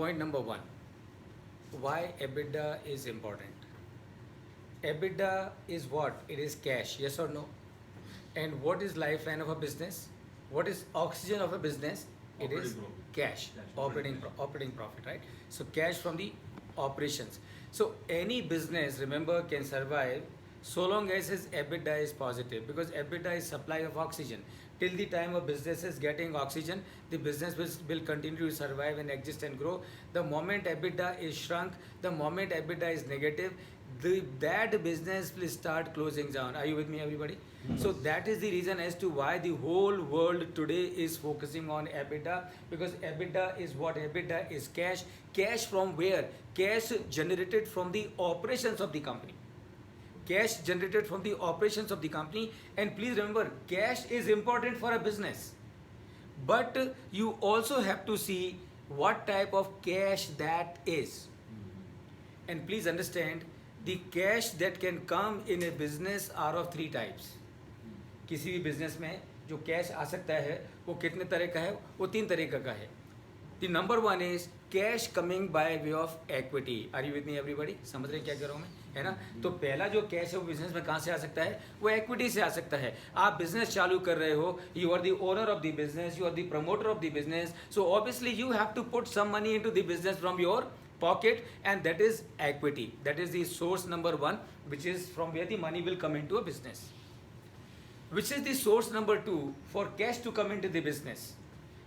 point number one, why EBITDA is important. EBITDA is what? It is cash, yes or no? And what is lifeline of a business? What is oxygen of a business? It is Operating profit. cash, operating profit, right? So cash from the operations. So any business, remember, can survive so long as his EBITDA is positive, because EBITDA is supply of oxygen. Till the time a business is getting oxygen, the business will continue to survive and exist and grow. The moment EBITDA is shrunk, the moment EBITDA is negative, that business will start closing down. Are you with me, everybody? So that is the reason as to why the whole world today is focusing on EBITDA, because EBITDA is what? EBITDA is cash. Cash from where? Cash generated from the operations of the company. Cash generated from the operations of the company. And please remember, cash is important for a business, but you also have to see what type of cash that is. And please understand, the cash that can come in a business are of three types. किसी भी business में जो cash आ सकता है वो कितने तरह का है? वो तीन तरीके का है. The number one is cash coming by way of equity. Are you with me everybody? समझ रहे हैं क्या कह रहा हूँ मैं, है ना? तो पहला जो कैश है वो बिजनेस में कहाँ से आ सकता है? वो इक्विटी से आ सकता है. आप बिजनेस चालू कर रहे हो, you are the owner of the business, you are the promoter of the business, so obviously you have to put some money into the business from your pocket, and that is equity. That is the source number one, which is from where the money will come into a business. Which is the source number two for cash to come into the business?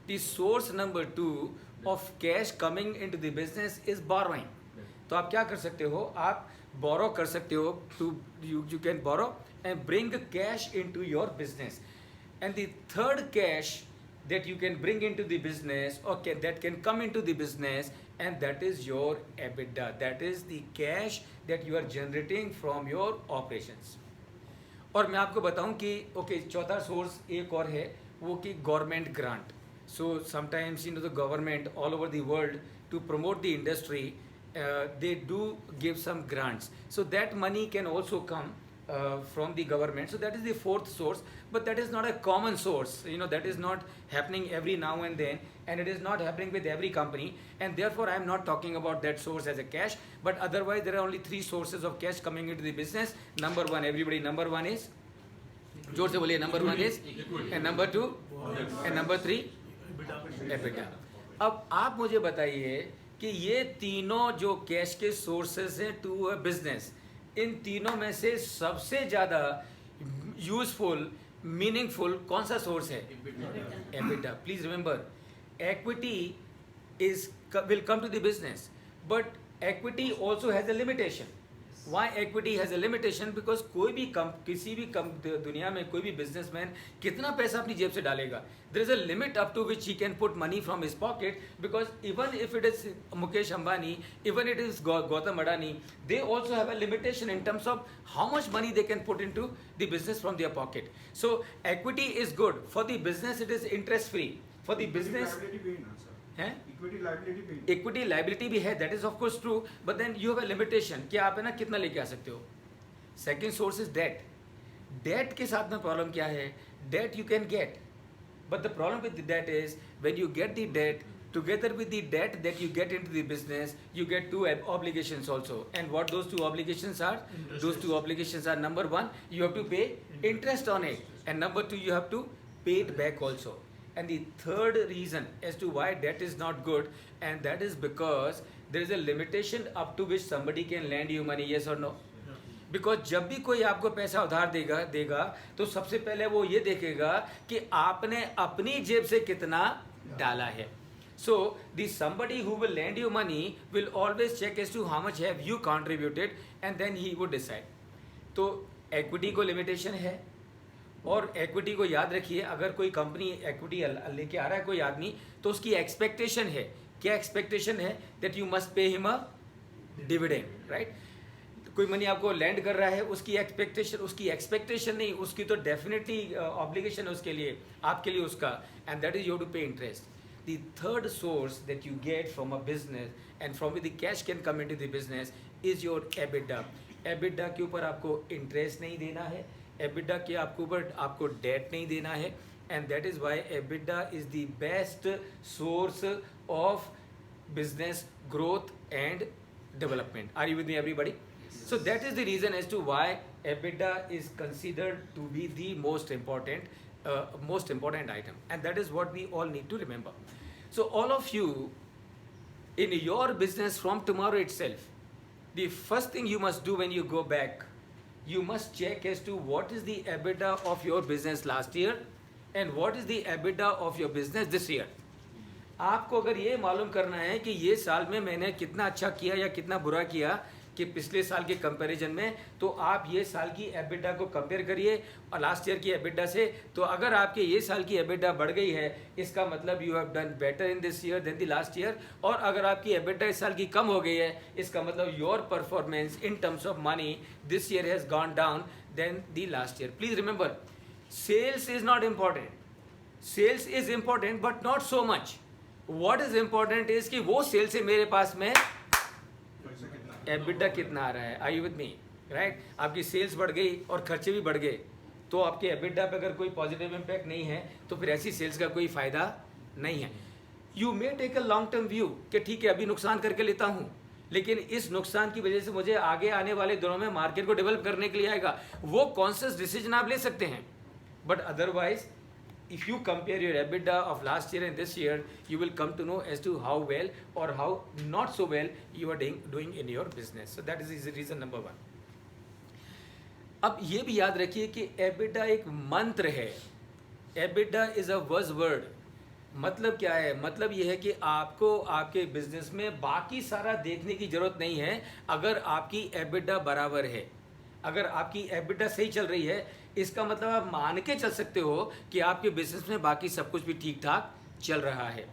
The source number two of cash coming into the business is borrowing. तो आप क्या कर सकते हो? आप borrow कर सकते हो. You can borrow and bring cash into your business. And the third cash that you can bring into the business, okay, that can come into the business, and that is your EBITDA. That is the cash that you are generating from your operations. और मैं आपको बताऊं कि okay, चौथा source एक और है, वो कि government grant. So sometimes the government all over the world to promote the industry, they do give some grants, so that money can also come from the government. So that is the fourth source, but that is not a common source. That is not happening every now and then, and it is not happening with every company, and therefore I am not talking about that source as a cash. But otherwise there are only three sources of cash coming into the business. Number one, everybody, number one is, जोर से बोलिए, number one is, and number two, and number three, EBITDA. अब आप मुझे बताइए कि ये तीनों जो कैश के सोर्सेस हैं टू अ बिजनेस, इन तीनों में से सबसे ज़्यादा यूजफुल, मीनिंगफुल कौन सा सोर्स है? EBITDA. Please remember, equity will come to the business, but equity also has a limitation. Why equity has a limitation? Because किसी भी दुनिया में कोई भी बिजनेसमैन कितना पैसा अपनी जेब से डालेगा? There is a limit up to which he can put money from his pocket, because even if it is Mukesh Ambani, even it is Gautam Adani, they also have a limitation in terms of how much money they can put into the business from their pocket. So equity is good for the business. It is interest free for the business. है? Equity liability भी है, that is of course true, but then you have a limitation कि आप है ना कितना लेके आ सकते हो. Second source is debt. Debt के साथ में प्रॉब्लम क्या है? Debt you can get, but the problem with debt is when you get the debt, together with the debt that you get into the business, you get two obligations also. And what those two obligations are? Those two obligations are, number one, you have to pay interest on it, and number two, you have to pay it back also. And the third reason as to why debt is not good, and that is because there is a limitation up to which somebody can lend you money. Yes or no? Because जब भी कोई आपको पैसा उधार देगा तो सबसे पहले वो ये देखेगा कि आपने अपनी जेब से कितना डाला है. So the somebody who will lend you money will always check as to how much have you contributed, and then he would decide. तो equity को limitation है, और इक्विटी को याद रखिए, अगर कोई कंपनी इक्विटी लेके आ रहा है कोई आदमी, तो उसकी एक्सपेक्टेशन है. क्या एक्सपेक्टेशन है? That you must pay him a dividend, right? कोई मनी आपको लैंड कर रहा है, उसकी एक्सपेक्टेशन नहीं, उसकी तो डेफिनेटली ऑब्लिगेशन है उसके लिए, आपके लिए उसका, and that is you to pay interest. The third source that you get from a business and from the cash can come into the business is your EBITDA. EBITDA के ऊपर आपको interest नहीं देना है, EBITDA के ऊपर आपको date नहीं देना है, and that is why EBITDA is the best source of business growth and development. Are you with me, everybody? So that is the reason as to why EBITDA is considered to be the most important item, and that is what we all need to remember. So all of you in your business from tomorrow itself, the first thing you must do when you go back, you must check as to what is the EBITDA of your business last year and what is the EBITDA of your business this year. आपको अगर ये मालूम करना है कि ये साल में मैंने कितना अच्छा किया या कितना बुरा किया कि पिछले साल के कंपैरिजन में, तो आप ये साल की एबिटा को कंपेयर करिए और लास्ट ईयर की एबिटा से. तो अगर आपके ये साल की एबिटा बढ़ गई है, इसका मतलब you have done better in this year than the last year. और अगर आपकी एबिटा इस साल की कम हो गई है, इसका मतलब your performance in terms of money this year has gone down than the last year. Please remember, sales is not important. Sales is important but not so much. What is important is कि वो cell से मेरे पास में EBITDA कितना आ रहा है. आई with me, right? आपकी sales बढ़ गई और खर्चे भी बढ़ गए, तो आपके एबिटा पे अगर कोई पॉजिटिव इम्पैक्ट नहीं है तो फिर ऐसी सेल्स का कोई फायदा नहीं है. You may take a long term view कि ठीक है अभी नुकसान करके लेता हूँ, लेकिन इस नुकसान की वजह से मुझे आगे आने वाले दिनों में मार्केट को डेवलप करने के लिए आएगा. वो कॉन्शियस डिसीजन आप ले सकते हैं. But otherwise if you compare your EBITDA of last year and this year, you will come to know as to how well or how not so well you are doing in your business. So that is reason number one. अब ये भी याद रखिए कि EBITDA एक मंत्र है. EBITDA is a buzzword. मतलब क्या है? मतलब ये है कि आपको आपके बिजनेस में बाकी सारा देखने की जरूरत नहीं है. अगर आपकी EBITDA बराबर है, अगर आपकी EBITDA सही चल रही है, इसका मतलब आप मान के चल सकते हो कि आपके बिजनेस में बाकी सब कुछ भी ठीक ठाक चल रहा है.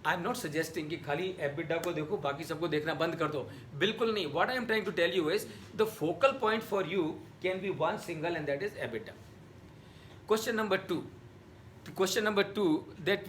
आई एम नॉट सजेस्टिंग कि खाली एबिटा को देखो बाकी सबको देखना बंद कर दो. बिल्कुल नहीं. What I am trying to tell you is the focal point for you can be one single and that is EBITDA. Question number two that